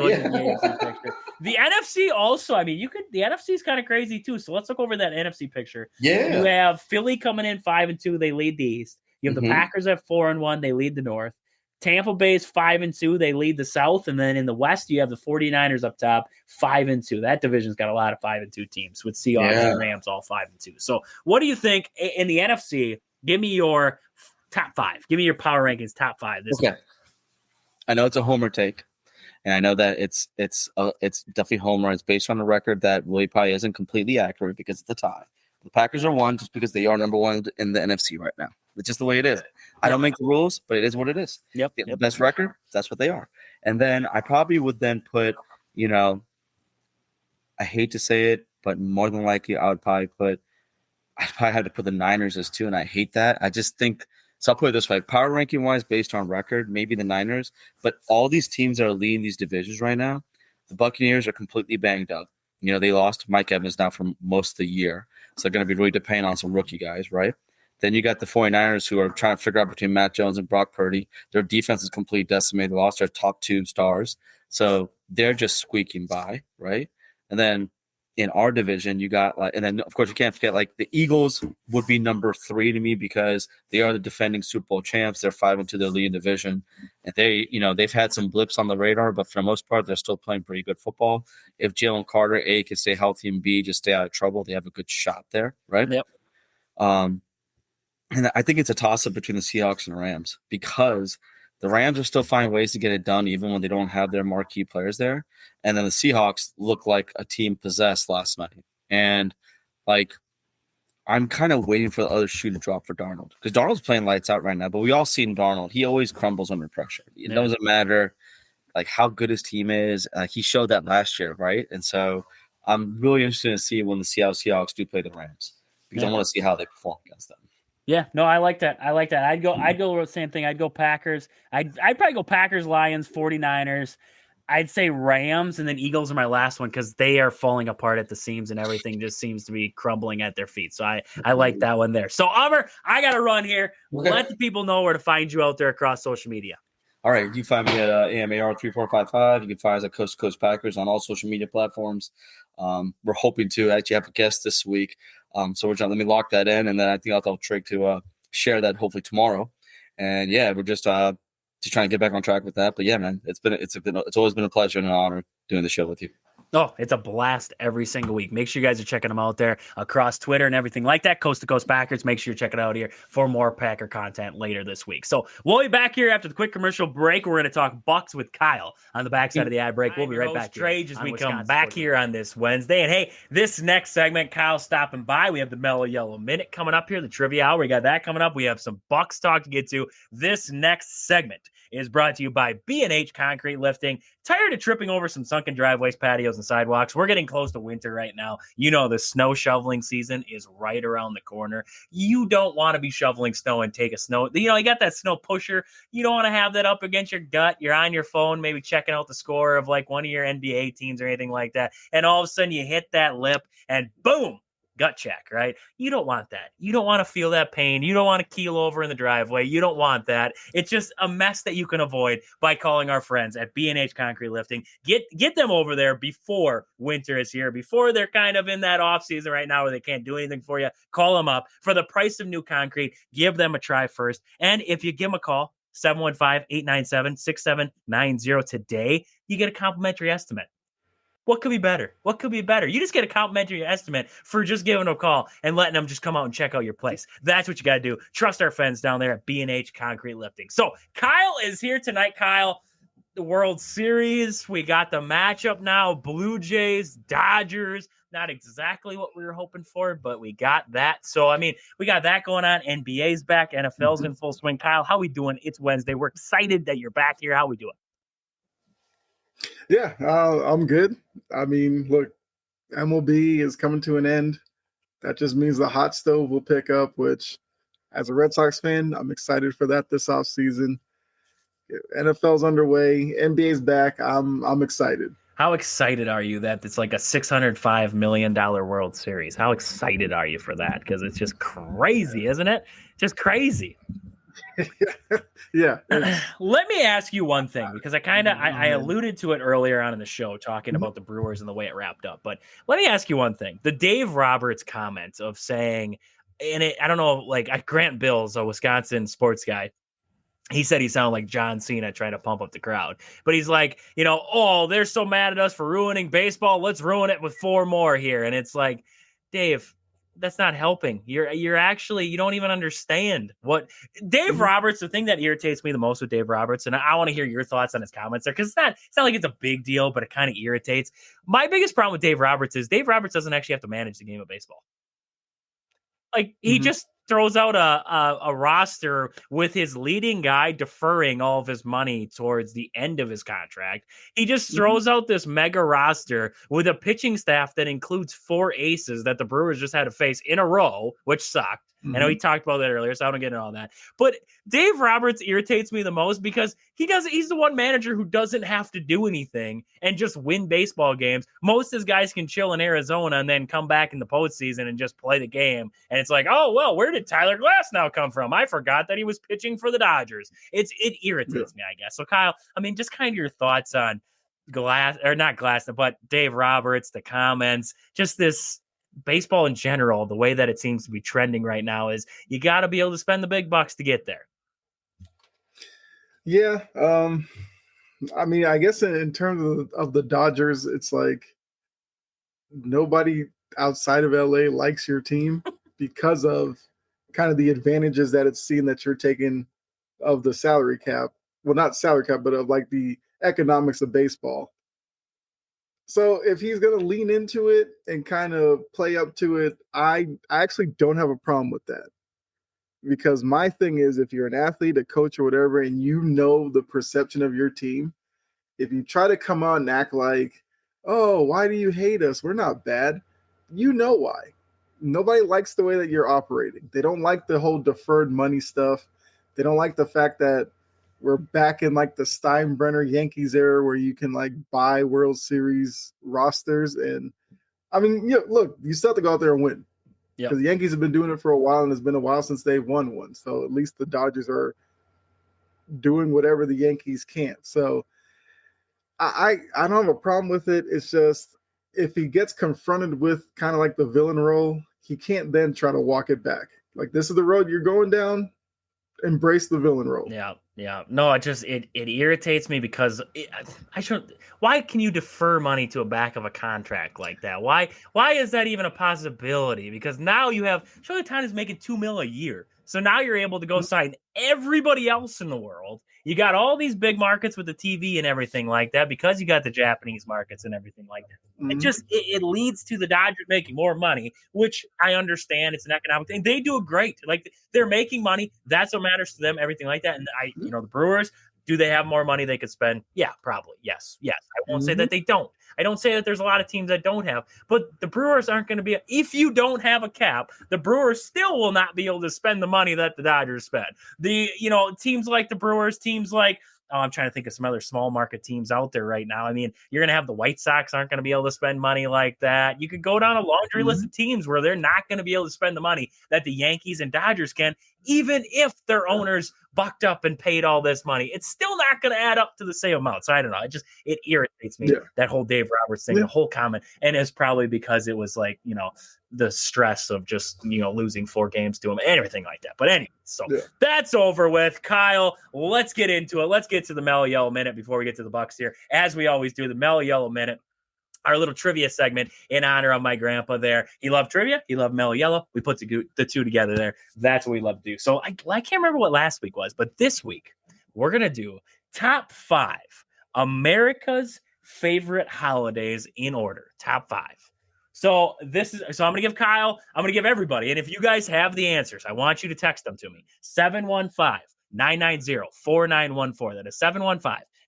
The NFC also, I mean, the NFC is kind of crazy too. So let's look over that NFC picture. Yeah. You have Philly coming in 5-2. They lead the East. You have the Packers at 4-1. They lead the North. Tampa Bay's 5-2. They lead the South. And then in the West, you have the 49ers up top, 5-2. That division's got a lot of 5-2 teams with Seahawks and Rams all 5-2. So what do you think in the NFC? Give me your top 5. Give me your power rankings top 5 this week. I know it's a homer take, and I know that it's definitely homer. It's based on a record that really probably isn't completely accurate because it's a tie. The Packers are 1 just because they are number 1 in the NFC right now. It's just the way it is. I don't make the rules, but it is what it is. Yep. The best record, that's what they are. And then I probably would then put, I hate to say it, but more than likely I'd probably have to put the Niners as 2, and I hate that. I just think so. I'll put it this way: power ranking wise, based on record, maybe the Niners, but all these teams that are leading these divisions right now, the Buccaneers are completely banged up. They lost Mike Evans now for most of the year, so they're going to be really dependent on some rookie guys, right? Then you got the 49ers who are trying to figure out between Matt Jones and Brock Purdy. Their defense is completely decimated. They lost their top 2 stars, so they're just squeaking by, right? And then in our division, you got and then of course you can't forget the Eagles would be number 3 to me because they are the defending Super Bowl champs. They're 5-2, their leading division, and they've had some blips on the radar, but for the most part, they're still playing pretty good football. If Jalen Carter A can stay healthy and B just stay out of trouble, they have a good shot there, right? Yep. And I think it's a toss-up between the Seahawks and the Rams because the Rams are still finding ways to get it done even when they don't have their marquee players there. And then the Seahawks look like a team possessed last night. And, I'm kind of waiting for the other shoe to drop for Darnold because Darnold's playing lights out right now. But we all seen Darnold. He always crumbles under pressure. It doesn't matter, how good his team is. He showed that last year, right? And so I'm really interested to see when the Seattle Seahawks do play the Rams because I want to see how they perform against them. Yeah, no, I like that. I'd go with the same thing. I'd go Packers. I'd probably go Packers, Lions, 49ers. I'd say Rams, and then Eagles are my last one because they are falling apart at the seams and everything just seems to be crumbling at their feet. So I like that one there. So, Amr, I got to run here. Okay. Let the people know where to find you out there across social media. All right, you can find me at AMAR3455. You can find us at Coast to Coast Packers on all social media platforms. We're hoping to actually have a guest this week. So we're trying, let me lock that in, and then I think I'll tell Trig to share that hopefully tomorrow. And yeah, we're just trying to get back on track with that. But yeah, man, it's always been a pleasure and an honor doing the show with you. Oh, it's a blast every single week. Make sure you guys are checking them out there across Twitter and everything like that. Coast to Coast Packers. Make sure you check it out here for more Packer content later this week. So we'll be back here after the quick commercial break. We're going to talk Bucks with Kyle on the backside of the ad break. We'll be right back. Trade as we come back here on this Wednesday. And hey, this next segment, Kyle's stopping by. We have the Mellow Yellow Minute coming up here, the trivia hour. We got that coming up. We have some Bucks talk to get to. This next segment is brought to you by B&H Concrete Lifting. Tired of tripping over some sunken driveways, patios, and sidewalks? We're getting close to winter right now. The snow shoveling season is right around the corner. You don't want to be shoveling snow and take a snow. You got that snow pusher. You don't want to have that up against your gut. You're on your phone, maybe checking out the score of one of your NBA teams or anything like that. And all of a sudden you hit that lip and boom, gut check, right? You don't want that. You don't want to feel that pain. You don't want to keel over in the driveway. You don't want that. It's just a mess that you can avoid by calling our friends at B&H Concrete Lifting. Get them over there before winter is here, before they're kind of in that off season right now where they can't do anything for you. Call them up for the price of new concrete. Give them a try first. And if you give them a call, 715-897-6790 today, you get a complimentary estimate. What could be better? What could be better? You just get a complimentary estimate for just giving them a call and letting them just come out and check out your place. That's what you got to do. Trust our friends down there at B&H Concrete Lifting. So Kyle is here tonight. Kyle, the World Series. We got the matchup now. Blue Jays, Dodgers. Not exactly what we were hoping for, but we got that. So, we got that going on. NBA's back. NFL's in full swing. Kyle, how we doing? It's Wednesday. We're excited that you're back here. How we doing? Yeah, I'm good. Look, MLB is coming to an end. That just means the hot stove will pick up, which as a Red Sox fan, I'm excited for that this offseason. NFL's underway. NBA's back. I'm excited. How excited are you that it's like a $605 million World Series? How excited are you for that? Because it's just crazy, isn't it? Just crazy. Yeah. Let me ask you one thing, because I alluded to it earlier on in the show talking about the Brewers and the way it wrapped up. But let me ask you one thing. The Dave Roberts comment of saying, I don't know, Grant Bills, a Wisconsin sports guy, He said he sounded like John Cena trying to pump up the crowd. But he's like, oh, they're so mad at us for ruining baseball. Let's ruin it with 4 more here. And it's like, Dave, that's not helping. You're actually, you don't even understand what Dave Roberts. The thing that irritates me the most with Dave Roberts, and I want to hear your thoughts on his comments there, because it's not like it's a big deal, but it kind of irritates. My biggest problem with Dave Roberts is Dave Roberts doesn't actually have to manage the game of baseball. Like, he just throws out a roster with his leading guy deferring all of his money towards the end of his contract. He just throws out this mega roster with a pitching staff that includes 4 aces that the Brewers just had to face in a row, which sucked. I know he talked about that earlier, so I don't get into all that. But Dave Roberts irritates me the most because he's the one manager who doesn't have to do anything and just win baseball games. Most of his guys can chill in Arizona and then come back in the postseason and just play the game. And it's like, oh, well, where did Tyler Glasnow come from? I forgot that he was pitching for the Dodgers. It irritates me, I guess. So, Kyle, I mean, just kind of your thoughts on not Glasnow, but Dave Roberts, the comments, just this baseball in general, the way that it seems to be trending right now is you got to be able to spend the big bucks to get there. Yeah. I mean, I guess in terms of the Dodgers, it's like nobody outside of LA likes your team because of kind of the advantages that it's seen that you're taking of the salary cap. Well, not salary cap, but of like the economics of baseball. So if he's going to lean into it and kind of play up to it, I actually don't have a problem with that. Because my thing is, if you're an athlete, a coach, or whatever, and you know the perception of your team, if you try to come out and act like, oh, why do you hate us? We're not bad. You know why. Nobody likes the way that you're operating. They don't like the whole deferred money stuff. They don't like the fact that we're back in like the Steinbrenner Yankees era where you can like buy World Series rosters. And I mean, look, you still have to go out there and win. Because the Yankees have been doing it for a while, and it's been a while since they've won one. So at least the Dodgers are doing whatever the Yankees can't. So I don't have a problem with it. It's just if he gets confronted with kind of like the villain role, he can't then try to walk it back. Like, this is the road you're going down. Embrace the villain role. Yeah. No, it irritates me because why can you defer money to a back of a contract like that? Why is that even a possibility? Because now you have Shohei Ohtani is making $2 million a year. So now you're able to go sign everybody else in the world. You got all these big markets with the TV and everything like that because you got the Japanese markets and everything like that. It leads to the Dodgers making more money, which I understand. It's an economic thing. They do it great. Like, they're making money. That's what matters to them, everything like that. And the Brewers, do they have more money they could spend? Yeah, probably. Yes. I won't say that they don't. I don't say that there's a lot of teams that don't have, but the Brewers aren't going to be. If you don't have a cap, the Brewers still will not be able to spend the money that the Dodgers spend. Teams like the Brewers, teams like, I'm trying to think of some other small market teams out there right now. I mean, you're going to have the White Sox aren't going to be able to spend money like that. You could go down a laundry list of teams where they're not going to be able to spend the money that the Yankees and Dodgers can, even if their owners bucked up and paid all this money. It's still not going to add up to the same amount. So I don't know. It irritates me, that whole Dave Roberts thing, the whole comment. And it's probably because it was like, the stress of just, losing 4 games to him and everything like that. But anyway, so that's over with. Kyle, let's get into it. Let's get to the Mellow Yellow Minute before we get to the Bucks here. As we always do, the Mellow Yellow Minute, our little trivia segment in honor of my grandpa there. He loved trivia. He loved Mellow Yellow. We put the two together there. That's what we love to do. So I can't remember what last week was, but this week we're going to do top 5 America's favorite holidays in order. Top 5. So I'm going to give Kyle, I'm going to give everybody. And if you guys have the answers, I want you to text them to me. 715-990-4914. That is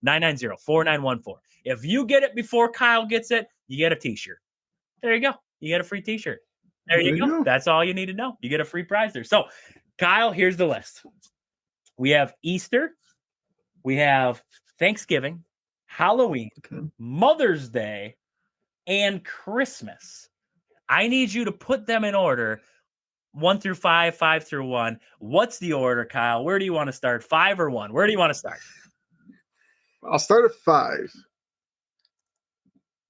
715-990-4914. If you get it before Kyle gets it, you get a t-shirt. There you go. You get a free t-shirt. There you go. That's all you need to know. You get a free prize there. So, Kyle, here's the list. We have Easter. We have Thanksgiving, Halloween, Mother's Day, and Christmas. I need you to put them in order, 1 through 5, 5 through 1. What's the order, Kyle? Where do you want to start? 5 or 1? Where do you want to start? I'll start at 5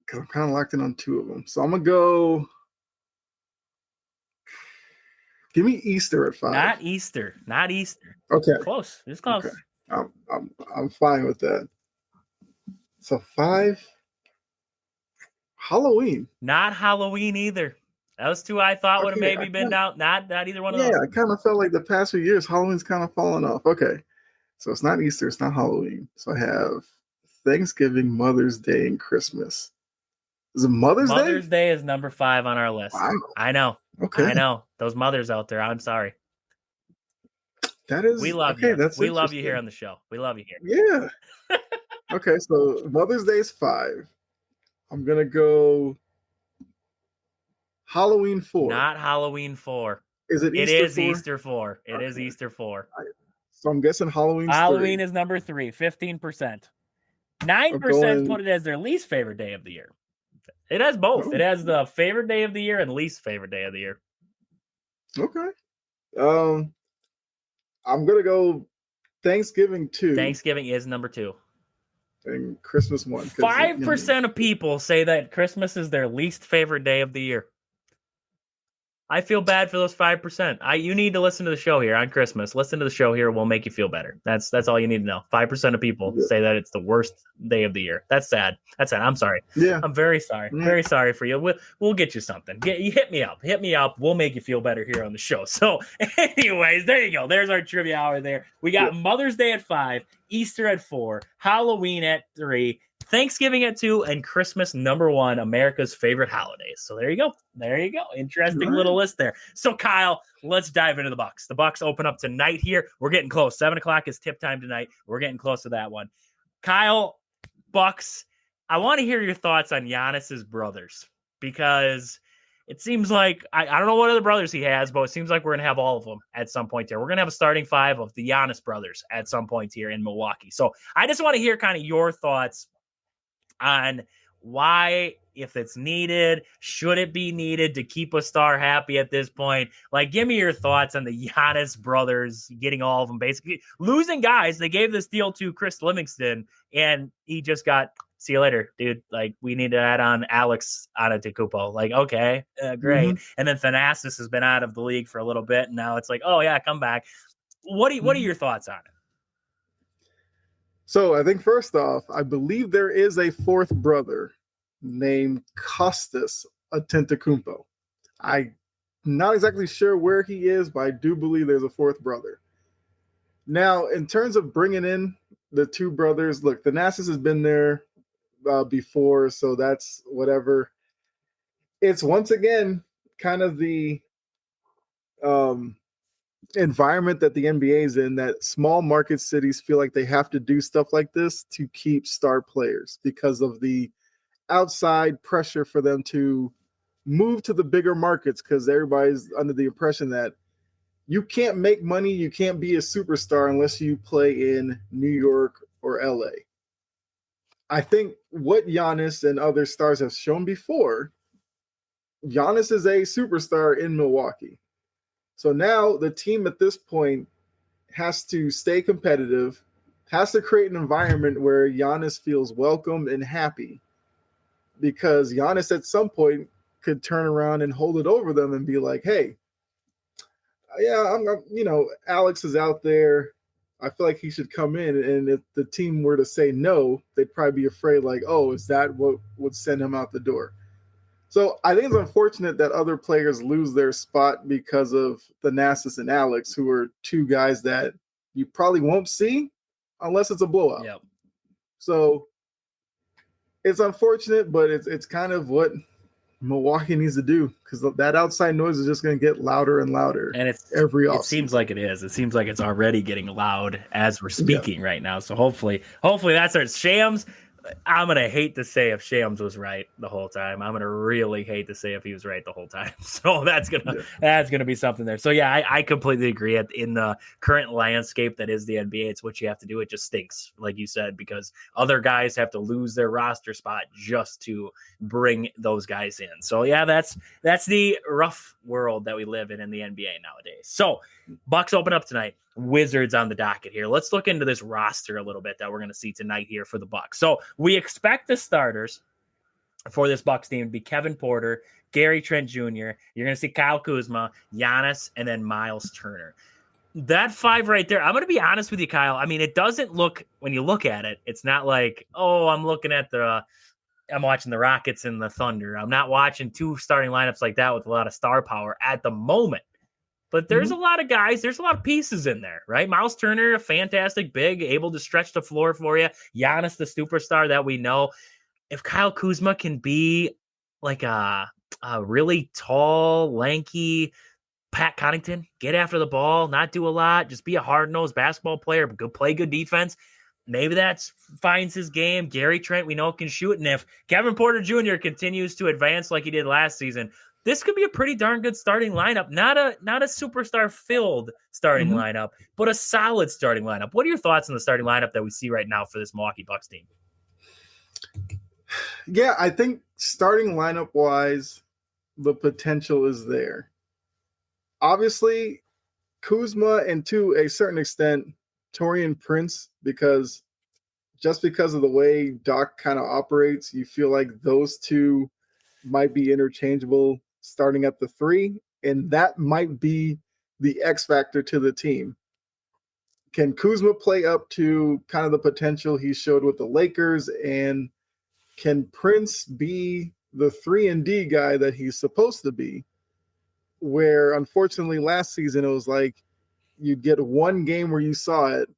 because I'm kind of locked in on 2 of them. So I'm going to go. Give me Easter at 5. Not Easter. Okay. Close. It's close. Okay. I'm fine with that. So 5, Halloween. Not Halloween either. That was two I thought would have Okay, maybe been out. Not either one of yeah, those. I kind of felt like the past few years Halloween's kind of fallen off. Okay, so it's not Easter, it's not Halloween. So I have Thanksgiving, Mother's Day, and Christmas. Is it Mother's Day? Mother's Day is number 5 on our list. Wow. I know. Okay. I know. Those mothers out there. I'm sorry. That is. We love okay, you. That's we love you here interesting. on the show. We love you here. Yeah. Okay, so Mother's Day is 5. I'm gonna go Halloween 4. Not Halloween 4. Is it It Easter is 4? Easter 4. It is Okay. Easter 4. So I'm guessing Halloween's Halloween 3. is number 3, 15%. 9% going- put it as their least favorite day of the year. It has both. Oh. It has the favorite day of the year and least favorite day of the year. Okay. I'm gonna go Thanksgiving 2. Thanksgiving is number 2. And Christmas 1. 5% of people say that Christmas is their least favorite day of the year. I feel bad for those 5%. You need to listen to the show here on Christmas. Listen to the show here. We'll make you feel better. That's all you need to know. 5% of people say that it's the worst day of the year. That's sad. That's sad. I'm sorry. Yeah. I'm very sorry. Very sorry for you. We'll get you something. Hit me up. Hit me up. We'll make you feel better here on the show. So, anyways, there you go. There's our trivia hour there. We got Mother's Day at 5, Easter at 4, Halloween at 3, Thanksgiving at 2, and Christmas number 1, America's favorite holidays. So there you go. There you go. Interesting little list there. So Kyle, let's dive into the Bucks. The Bucks open up tonight here. We're getting close. 7:00 is tip time tonight. We're getting close to that one. Kyle, Bucks, I want to hear your thoughts on Giannis's brothers, because it seems like, I don't know what other brothers he has, but it seems like we're going to have all of them at some point here. We're going to have a starting 5 of the Giannis brothers at some point here in Milwaukee. So I just want to hear kind of your thoughts on why, if it's needed, should it be needed to keep a star happy at this point? Like, give me your thoughts on the Giannis brothers getting all of them, basically losing guys. They gave this deal to Chris Livingston, and he just got, see you later, dude. Like, we need to add on Alex Antetokounmpo. Like, okay, great. And then Thanasis has been out of the league for a little bit, and now it's like, oh yeah, come back. What are your thoughts on it? So I think first off, I believe there is a 4th brother named Kostas Antetokounmpo. I'm not exactly sure where he is, but I do believe there's a 4th brother. Now, in terms of bringing in the 2 brothers, look, Thanasis has been there before, so that's whatever. It's once again kind of the environment that the NBA is in, that small market cities feel like they have to do stuff like this to keep star players because of the outside pressure for them to move to the bigger markets, because everybody's under the impression that you can't make money, you can't be a superstar unless you play in New York or LA. I think what Giannis and other stars have shown before, Giannis is a superstar in Milwaukee. So now the team at this point has to stay competitive, has to create an environment where Giannis feels welcome and happy, because Giannis at some point could turn around and hold it over them and be like, hey, yeah, Alex is out there. I feel like he should come in. And if the team were to say no, they'd probably be afraid, like, oh, is that what would send him out the door? So I think it's unfortunate that other players lose their spot because of Thanasis and Alex, who are 2 guys that you probably won't see unless it's a blowout. Yep. So it's unfortunate, but it's kind of what Milwaukee needs to do, because that outside noise is just going to get louder and louder. And every it seems like it is. It seems like it's already getting loud as we're speaking right now. So hopefully that starts. Shams, I'm going to hate to say if Shams was right the whole time. I'm going to really hate to say if he was right the whole time. So that's going to be something there. So yeah, I completely agree. In the current landscape that is the NBA, it's what you have to do. It just stinks, like you said, because other guys have to lose their roster spot just to bring those guys in. So yeah, that's the rough world that we live in the NBA nowadays. So Bucks open up tonight. Wizards on the docket here. Let's look into this roster a little bit that we're going to see tonight here for the Bucks. So we expect the starters for this Bucks team to be Kevin Porter, Gary Trent Jr. You're going to see Kyle Kuzma, Giannis, and then Miles Turner. That 5 right there, I'm going to be honest with you, Kyle. I mean, it doesn't look, when you look at it, it's not like, oh, I'm watching the Rockets and the Thunder. I'm not watching 2 starting lineups like that with a lot of star power at the moment. But there's a lot of guys, there's a lot of pieces in there, right? Miles Turner, a fantastic big, able to stretch the floor for you. Giannis, the superstar that we know. If Kyle Kuzma can be like a really tall, lanky Pat Connaughton, get after the ball, not do a lot, just be a hard-nosed basketball player, but play good defense. Maybe that finds his game. Gary Trent, we know, can shoot. And if Kevin Porter Jr. continues to advance like he did last season, this could be a pretty darn good starting lineup. Not a superstar-filled starting lineup, but a solid starting lineup. What are your thoughts on the starting lineup that we see right now for this Milwaukee Bucks team? Yeah, I think starting lineup-wise, the potential is there. Obviously, Kuzma and to a certain extent, Taurean Prince, because of the way Doc kind of operates, you feel like those two might be interchangeable starting at the 3, and that might be the X factor to the team. Can Kuzma play up to kind of the potential he showed with the Lakers, and can Prince be the 3 and D guy that he's supposed to be? Where unfortunately last season it was like you'd get one game where you saw it,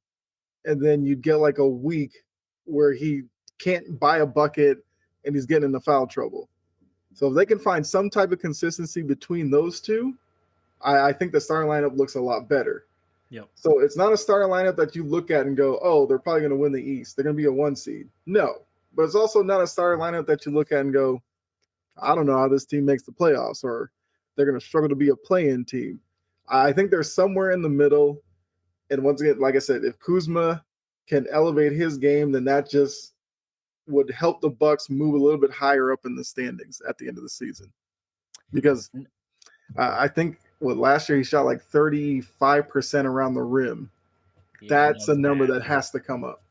and then you'd get like a week where he can't buy a bucket and he's getting into foul trouble. So if they can find some type of consistency between those two, I think the starting lineup looks a lot better. Yep. So it's not a starting lineup that you look at and go, oh, they're probably going to win the East. They're going to be a 1 seed. No, but it's also not a starting lineup that you look at and go, I don't know how this team makes the playoffs, or they're going to struggle to be a play-in team. I think they're somewhere in the middle. And once again, like I said, if Kuzma can elevate his game, then that just would help the Bucks move a little bit higher up in the standings at the end of the season. Because I think last year he shot like 35% around the rim. Yeah, that's a number that has to come up.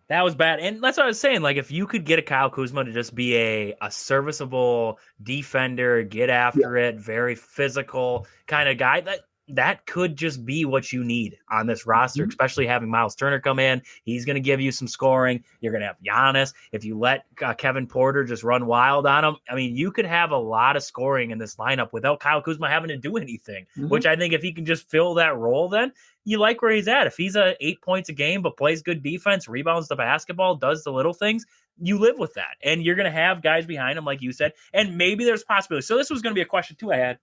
That was bad. And that's what I was saying. Like, if you could get a Kyle Kuzma to just be a serviceable defender, get after it, very physical kind of guy, that could just be what you need on this roster, especially having Miles Turner come in. He's going to give you some scoring. You're going to have Giannis. If you let Kevin Porter just run wild on him, I mean, you could have a lot of scoring in this lineup without Kyle Kuzma having to do anything, which I think if he can just fill that role, then you like where he's at. If he's 8 points a game, but plays good defense, rebounds the basketball, does the little things, you live with that. And you're going to have guys behind him, like you said, and maybe there's possibility. So this was going to be a question too I had.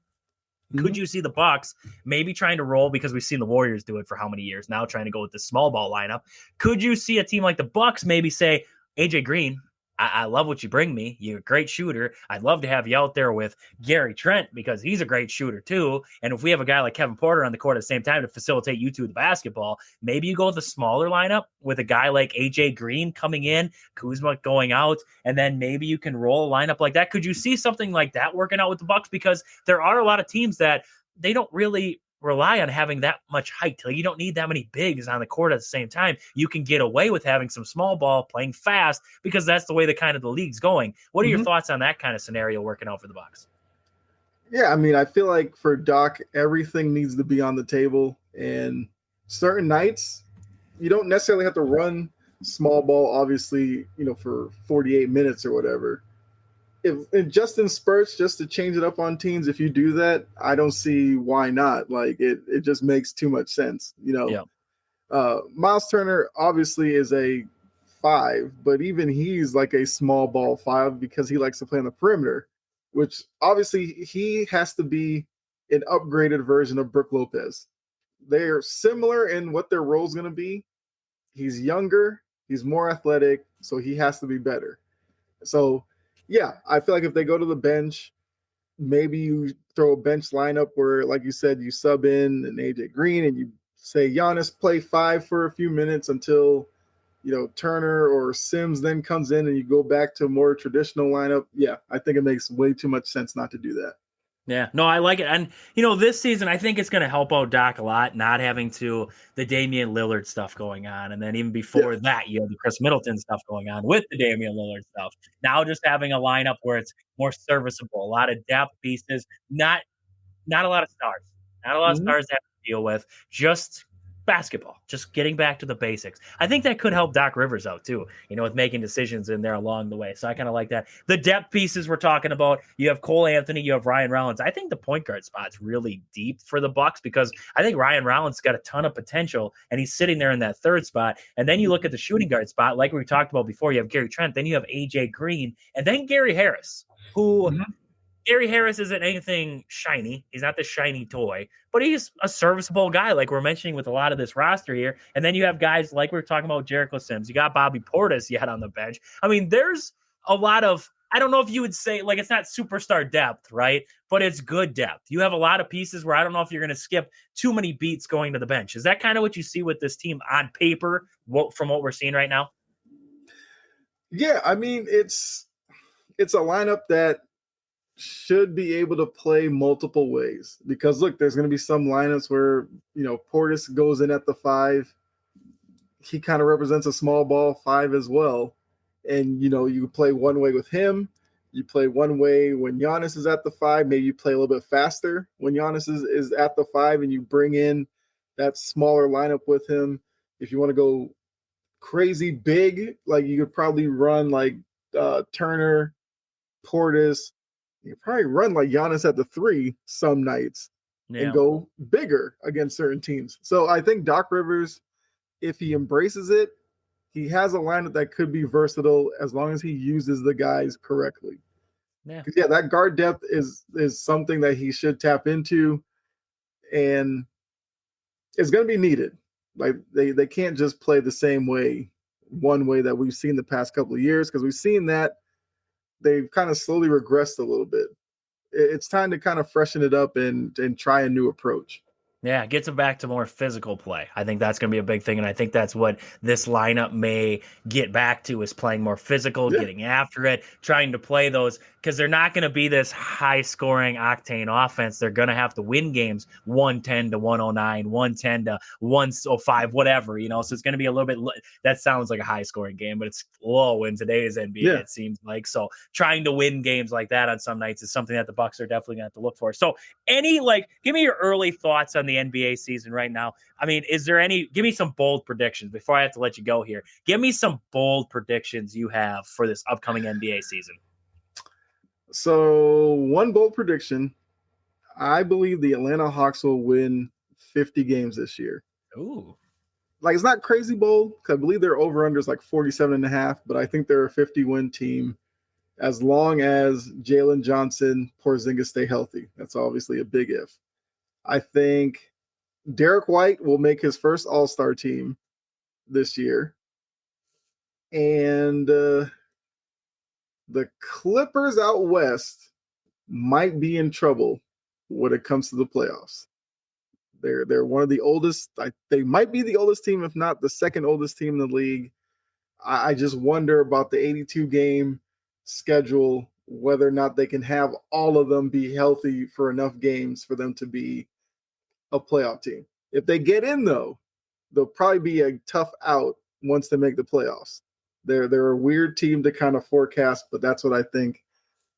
Could you see the Bucks maybe trying to roll, because we've seen the Warriors do it for how many years now, trying to go with this small ball lineup? Could you see a team like the Bucks maybe say, AJ Green, I love what you bring me. You're a great shooter. I'd love to have you out there with Gary Trent because he's a great shooter too. And if we have a guy like Kevin Porter on the court at the same time to facilitate you two with the basketball, maybe you go with a smaller lineup with a guy like AJ Green coming in, Kuzma going out, and then maybe you can roll a lineup like that. Could you see something like that working out with the Bucks? Because there are a lot of teams that they don't really rely on having that much height. Like, you don't need that many bigs on the court at the same time. You can get away with having some small ball, playing fast, because that's the way the league's going. What are your thoughts on that kind of scenario working out for the Bucks? Yeah, I mean, I feel like for Doc, everything needs to be on the table. And certain nights, you don't necessarily have to run small ball, obviously, for 48 minutes or whatever. If just in spurts, just to change it up on teams, if you do that, I don't see why not. Like, it just makes too much sense. Miles Turner obviously is a 5, but even he's like a small ball 5 because he likes to play on the perimeter, which obviously he has to be an upgraded version of Brook Lopez. They're similar in what their role's going to be. He's younger, he's more athletic, so he has to be better. So, yeah, I feel like if they go to the bench, maybe you throw a bench lineup where, like you said, you sub in an AJ Green and you say Giannis play 5 for a few minutes until, Turner or Sims then comes in and you go back to a more traditional lineup. Yeah, I think it makes way too much sense not to do that. Yeah, no, I like it. And, this season, I think it's going to help out Doc a lot, not having the Damian Lillard stuff going on. And then even before that, you have the Chris Middleton stuff going on with the Damian Lillard stuff. Now just having a lineup where it's more serviceable, a lot of depth pieces, not a lot of stars. Not a lot of stars that have deal with. Just basketball, just getting back to the basics. I think that could help Doc Rivers out too, with making decisions in there along the way. So I kind of like that. The depth pieces we're talking about, you have Cole Anthony, you have Ryan Rollins. I think the point guard spot's really deep for the Bucks because I think Ryan Rollins got a ton of potential and he's sitting there in that third spot. And then you look at the shooting guard spot, like we talked about before, you have Gary Trent, then you have AJ Green, and then Gary Harris, who Gary Harris isn't anything shiny. He's not the shiny toy, but he's a serviceable guy, like we're mentioning with a lot of this roster here. And then you have guys like we were talking about Jericho Sims. You got Bobby Portis yet on the bench. I mean, there's a lot of, I don't know if you would say, like, it's not superstar depth, right? But it's good depth. You have a lot of pieces where I don't know if you're going to skip too many beats going to the bench. Is that kind of what you see with this team on paper from what we're seeing right now? Yeah, I mean, it's a lineup that should be able to play multiple ways because look, there's going to be some lineups where, Portis goes in at the 5. He kind of represents a small ball 5 as well. And, you play one way with him. You play one way when Giannis is at the 5. Maybe you play a little bit faster when Giannis is at the 5 and you bring in that smaller lineup with him. If you want to go crazy big, like you could probably run like Turner, Portis. You probably run like Giannis at the 3 some nights and go bigger against certain teams. So I think Doc Rivers, if he embraces it, he has a lineup that could be versatile as long as he uses the guys correctly. Yeah, that guard depth is something that he should tap into, and it's going to be needed. Like they can't just play the same way, one way that we've seen the past couple of years, because we've seen that they've kind of slowly regressed a little bit. It's time to kind of freshen it up and try a new approach. Yeah, gets them back to more physical play. I think that's going to be a big thing, and I think that's what this lineup may get back to is playing more physical, getting after it, trying to play those, because they're not going to be this high-scoring octane offense. They're going to have to win games 110 to 109, 110 to 105, whatever, So it's going to be a little bit – that sounds like a high-scoring game, but it's low in today's NBA, it seems like. So trying to win games like that on some nights is something that the Bucks are definitely going to have to look for. So give me your early thoughts on the NBA season right now. I mean, give me some bold predictions before I have to let you go here. Give me some bold predictions you have for this upcoming NBA season. So one bold prediction, I believe the Atlanta Hawks will win 50 games this year. Ooh. Like, it's not crazy bold because I believe their over-under is like 47.5, but I think they're a 50-win team as long as Jalen Johnson, Porzingis stay healthy. That's obviously a big if. I think Derek White will make his first All-Star team this year. And the Clippers out west might be in trouble when it comes to the playoffs. They're one of the oldest. They might be the oldest team, if not the second oldest team in the league. I just wonder about the 82-game schedule, whether or not they can have all of them be healthy for enough games for them to be a playoff team. If they get in, though, they'll probably be a tough out once they make the playoffs. They're a weird team to kind of forecast, but that's what I think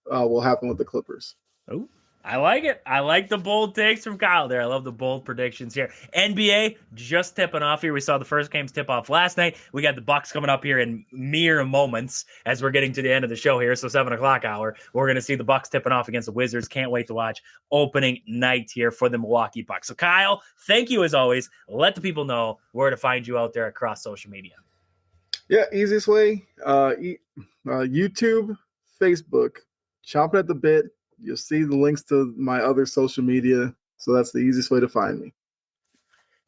will happen with the Clippers. Oh, I like it. I like the bold takes from Kyle there. I love the bold predictions here. NBA just tipping off here. We saw the first games tip off last night. We got the Bucks coming up here in mere moments as we're getting to the end of the show here. So 7:00 hour, we're going to see the Bucks tipping off against the Wizards. Can't wait to watch opening night here for the Milwaukee Bucks. So Kyle, thank you as always. Let the people know where to find you out there across social media. Yeah, easiest way, YouTube, Facebook, chomping at the bit. You'll see the links to my other social media. So that's the easiest way to find me.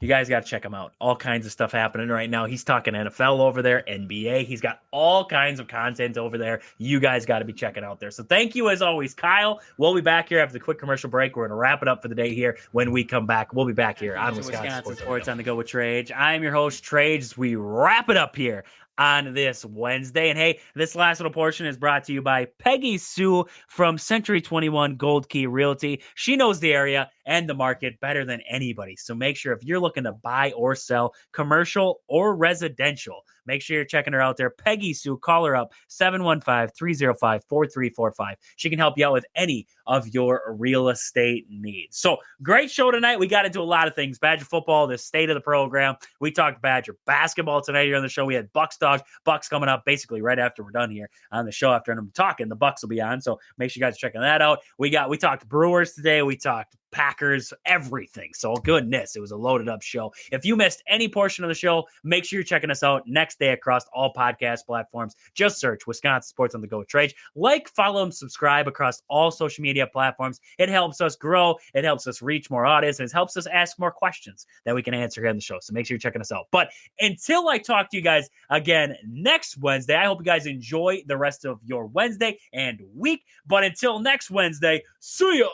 You guys got to check him out. All kinds of stuff happening right now. He's talking NFL over there, NBA. He's got all kinds of content over there. You guys got to be checking out there. So thank you as always, Kyle. We'll be back here after the quick commercial break. We're going to wrap it up for the day here. When we come back, we'll be back here on Wisconsin Sports on the Go with Trage. I'm your host, Trage. We wrap it up here on this Wednesday. And hey, this last little portion is brought to you by Peggy Sue from Century 21 Gold Key Realty. She knows the area and the market better than anybody. So make sure if you're looking to buy or sell commercial or residential, make sure you're checking her out there. Peggy Sue, call her up, 715-305-4345. She can help you out with any of your real estate needs. So great show tonight. We got into a lot of things. Badger football, the state of the program. We talked Badger basketball tonight here on the show. We had Bucks Dogs. Bucks coming up basically right after we're done here on the show. After I'm talking, the Bucks will be on. So make sure you guys are checking that out. We talked Brewers today. We talked Packers, everything. So goodness, it was a loaded up show. If you missed any portion of the show, make sure you're checking us out next day across all podcast platforms. Just search Wisconsin Sports on the Go with Trage. Like, follow, and subscribe across all social media platforms. It helps us grow. It helps us reach more audience, and it helps us ask more questions that we can answer here on the show. So make sure you're checking us out. But until I talk to you guys again next Wednesday, I hope you guys enjoy the rest of your Wednesday and week. But until next Wednesday, see ya.